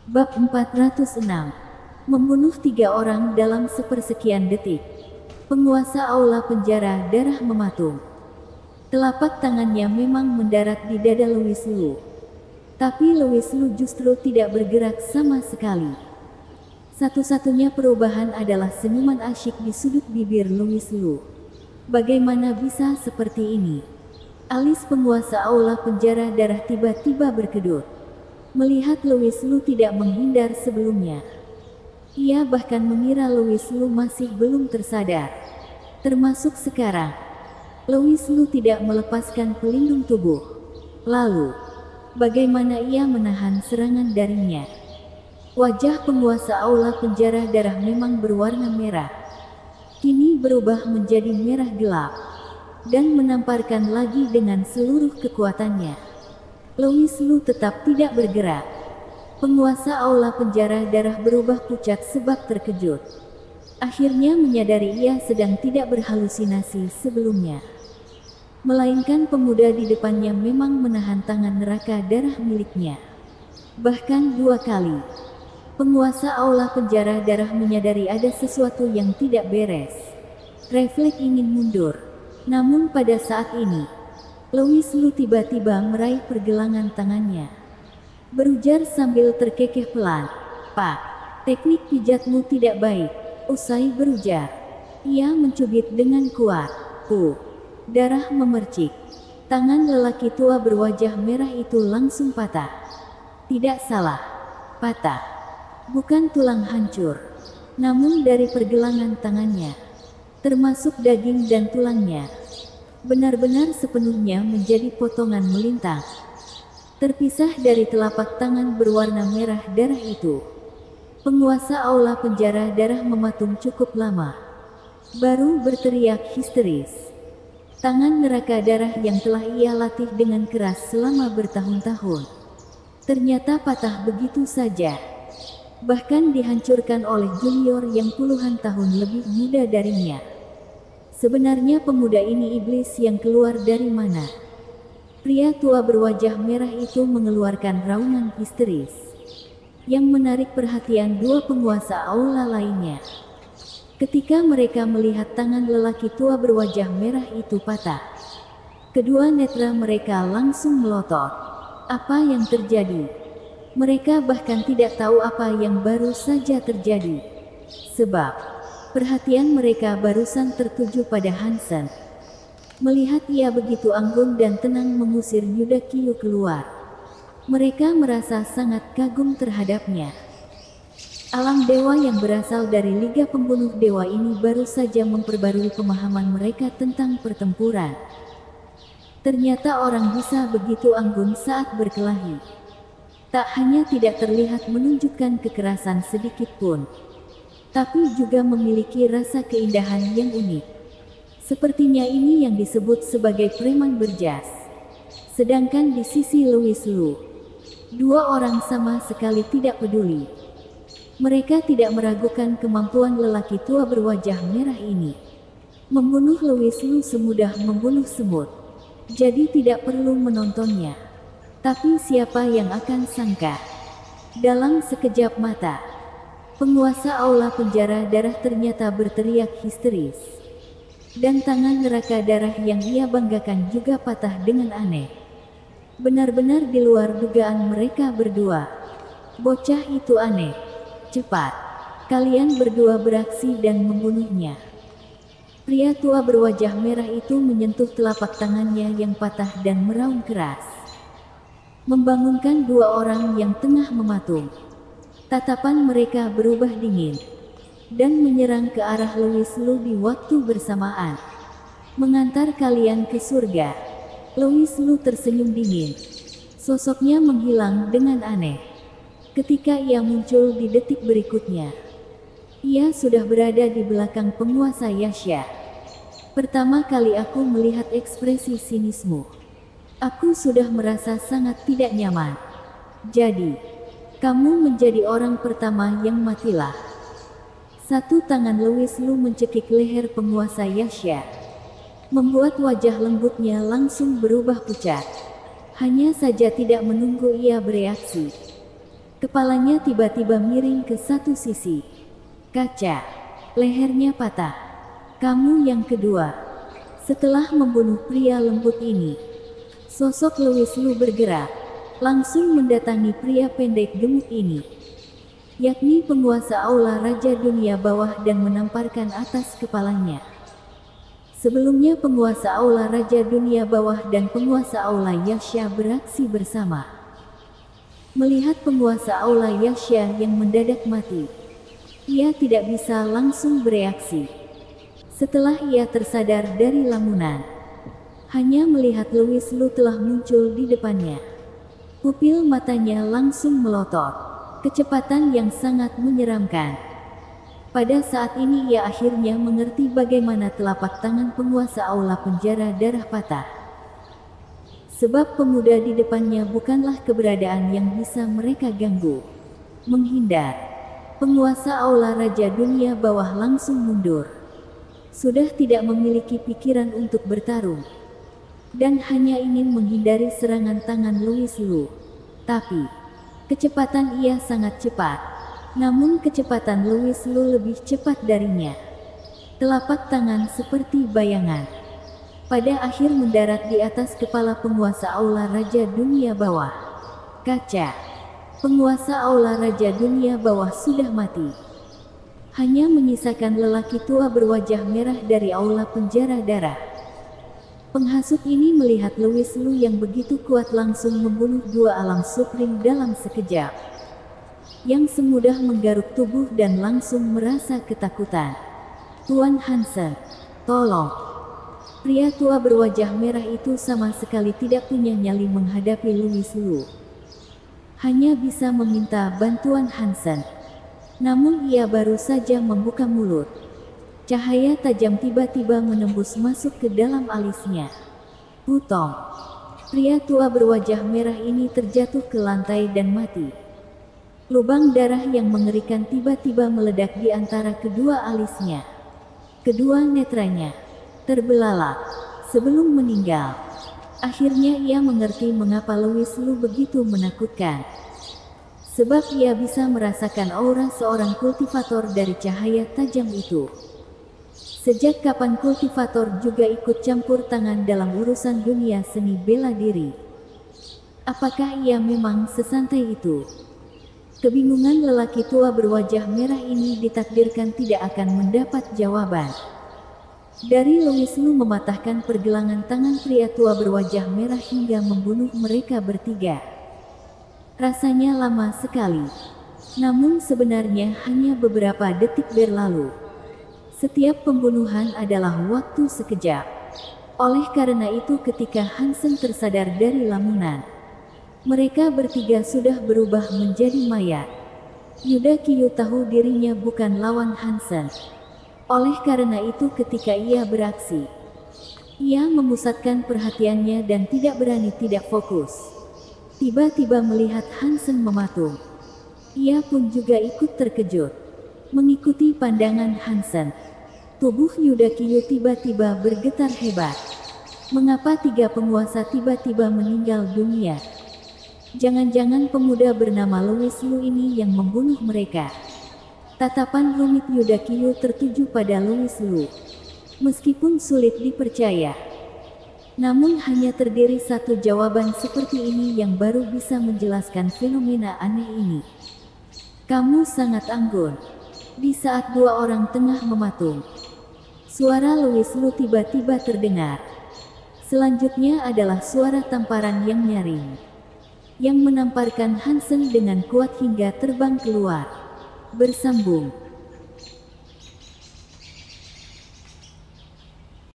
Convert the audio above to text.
Bab 406. Membunuh 3 orang dalam sepersekian detik. Penguasa aula penjara darah mematung. Telapak tangannya memang mendarat di dada Louis Lu. Tapi Louis Lu justru tidak bergerak sama sekali. Satu-satunya perubahan adalah senyuman asyik di sudut bibir Louis Lu. Bagaimana bisa seperti ini? Alis penguasa aula penjara darah tiba-tiba berkedut. Melihat Louis Lu tidak menghindar sebelumnya. Ia bahkan mengira Louis Lu masih belum tersadar. Termasuk sekarang. Louis Lu tidak melepaskan pelindung tubuh. Lalu, bagaimana ia menahan serangan darinya? Wajah penguasa aula penjara darah memang berwarna merah. Kini berubah menjadi merah gelap. Dan menamparkan lagi dengan seluruh kekuatannya. Louis Lu tetap tidak bergerak. Penguasa aula penjara darah berubah pucat sebab terkejut. Akhirnya menyadari ia sedang tidak berhalusinasi sebelumnya. Melainkan pemuda di depannya memang menahan tangan neraka darah miliknya. Bahkan 2 kali. Penguasa aula penjara darah menyadari ada sesuatu yang tidak beres. Refleks ingin mundur. Namun pada saat ini, Louis Lu tiba-tiba meraih pergelangan tangannya. Berujar sambil terkekeh pelan, "Pak, teknik pijatmu tidak baik." Usai berujar, ia mencubit dengan kuat. Darah memercik. Tangan lelaki tua berwajah merah itu langsung patah. Tidak salah, patah. Bukan tulang hancur, namun dari pergelangan tangannya, termasuk daging dan tulangnya, benar-benar sepenuhnya menjadi potongan melintang. Terpisah dari telapak tangan berwarna merah darah itu. Penguasa aula penjara darah mematung cukup lama. Baru berteriak histeris. Tangan neraka darah yang telah ia latih dengan keras selama bertahun-tahun, ternyata patah begitu saja. Bahkan dihancurkan oleh junior yang puluhan tahun lebih muda darinya. Sebenarnya pemuda ini iblis yang keluar dari mana? Pria tua berwajah merah itu mengeluarkan raungan histeris yang menarik perhatian 2 penguasa aula lainnya. Ketika mereka melihat tangan lelaki tua berwajah merah itu patah, kedua netra mereka langsung melotot. Apa yang terjadi? Mereka bahkan tidak tahu apa yang baru saja terjadi. Sebab perhatian mereka barusan tertuju pada Hansen. Melihat ia begitu anggun dan tenang mengusir Yuda Kiyu keluar, mereka merasa sangat kagum terhadapnya. Alam dewa yang berasal dari Liga Pembunuh Dewa ini baru saja memperbarui pemahaman mereka tentang pertempuran. Ternyata orang bisa begitu anggun saat berkelahi. Tak hanya tidak terlihat menunjukkan kekerasan sedikit pun, tapi juga memiliki rasa keindahan yang unik. Sepertinya ini yang disebut sebagai preman berjas. Sedangkan di sisi Louis Lu, 2 orang sama sekali tidak peduli. Mereka tidak meragukan kemampuan lelaki tua berwajah merah ini. Membunuh Louis Lu semudah membunuh semut. Jadi tidak perlu menontonnya. Tapi siapa yang akan sangka? Dalam sekejap mata, penguasa aula penjara darah ternyata berteriak histeris. Dan tangan neraka darah yang ia banggakan juga patah dengan aneh. Benar-benar di luar dugaan mereka berdua. Bocah itu aneh. Cepat, kalian berdua beraksi dan membunuhnya. Pria tua berwajah merah itu menyentuh telapak tangannya yang patah dan meraung keras, membangunkan 2 orang yang tengah mematung. Tatapan mereka berubah dingin dan menyerang ke arah Louis Lu di waktu bersamaan. Mengantar kalian ke surga. Louis Lu tersenyum dingin. Sosoknya menghilang dengan aneh. Ketika ia muncul di detik berikutnya, ia sudah berada di belakang penguasa Yasha. Pertama kali aku melihat ekspresi sinismu, aku sudah merasa sangat tidak nyaman. Jadi, kamu menjadi orang pertama yang matilah. Satu tangan Louis Lu mencekik leher penguasa Yasha, membuat wajah lembutnya langsung berubah pucat. Hanya saja tidak menunggu ia bereaksi, Kepalanya tiba-tiba miring ke satu sisi. Kaca. Lehernya patah. Kamu yang kedua. Setelah membunuh pria lembut ini, sosok Louis Lu bergerak, langsung mendatangi pria pendek gemuk ini, yakni penguasa aula Raja Dunia Bawah, dan menamparkan atas kepalanya. Sebelumnya penguasa aula Raja Dunia Bawah dan penguasa aula Yaxia beraksi bersama. Melihat penguasa aula Yaxia yang mendadak mati, ia tidak bisa langsung bereaksi. Setelah ia tersadar dari lamunan, hanya melihat Louis Lu telah muncul di depannya. Pupil matanya langsung melotot, kecepatan yang sangat menyeramkan. Pada saat ini ia akhirnya mengerti bagaimana telapak tangan penguasa aula penjara darah patah. Sebab pemuda di depannya bukanlah keberadaan yang bisa mereka ganggu. Menghindar. Penguasa aula Raja Dunia Bawah langsung mundur. Sudah tidak memiliki pikiran untuk bertarung, dan hanya ingin menghindari serangan tangan Louis Lu. Tapi, kecepatan ia sangat cepat. Namun kecepatan Louis Lu lebih cepat darinya. Telapak tangan seperti bayangan pada akhir mendarat di atas kepala penguasa aula Raja Dunia Bawah. Kaca. Penguasa aula Raja Dunia Bawah sudah mati. Hanya menyisakan lelaki tua berwajah merah dari aula penjara darah. Penghasut ini melihat Louis Lu yang begitu kuat langsung membunuh dua alam supreme dalam sekejap, yang semudah menggaruk tubuh dan langsung merasa ketakutan. Tuan Hansen, tolong. Pria tua berwajah merah itu sama sekali tidak punya nyali menghadapi Louis Lu. Hanya bisa meminta bantuan Hansen. Namun ia baru saja membuka mulut, cahaya tajam tiba-tiba menembus masuk ke dalam alisnya. Putong. Pria tua berwajah merah ini terjatuh ke lantai dan mati. Lubang darah yang mengerikan tiba-tiba meledak di antara kedua alisnya. Kedua netranya terbelalak sebelum meninggal. Akhirnya ia mengerti mengapa Louis Lu begitu menakutkan. Sebab ia bisa merasakan aura seorang kultivator dari cahaya tajam itu. Sejak kapan kultivator juga ikut campur tangan dalam urusan dunia seni bela diri? Apakah ia memang sesantai itu? Kebingungan lelaki tua berwajah merah ini ditakdirkan tidak akan mendapat jawaban. Dari Louis Lu mematahkan pergelangan tangan pria tua berwajah merah hingga membunuh mereka bertiga. Rasanya lama sekali. Namun sebenarnya hanya beberapa detik berlalu. Setiap pembunuhan adalah waktu sekejap. Oleh karena itu ketika Hansen tersadar dari lamunan, mereka bertiga sudah berubah menjadi mayat. Yuda Kiyu tahu dirinya bukan lawan Hansen. Oleh karena itu ketika ia beraksi, ia memusatkan perhatiannya dan tidak berani tidak fokus. Tiba-tiba melihat Hansen mematung. Ia pun juga ikut terkejut. Mengikuti pandangan Hansen, tubuh Yuda Kiyu tiba-tiba bergetar hebat. Mengapa tiga penguasa tiba-tiba meninggal dunia? Jangan-jangan pemuda bernama Louis Lu ini yang membunuh mereka? Tatapan rumit Yuda Kiyu tertuju pada Louis Lu. Meskipun sulit dipercaya, namun hanya terdiri satu jawaban seperti ini yang baru bisa menjelaskan fenomena aneh ini. Kamu sangat anggun. Di saat dua orang tengah mematung, suara Louis Lu tiba-tiba terdengar. Selanjutnya adalah suara tamparan yang nyaring, yang menamparkan Hansen dengan kuat hingga terbang keluar. Bersambung.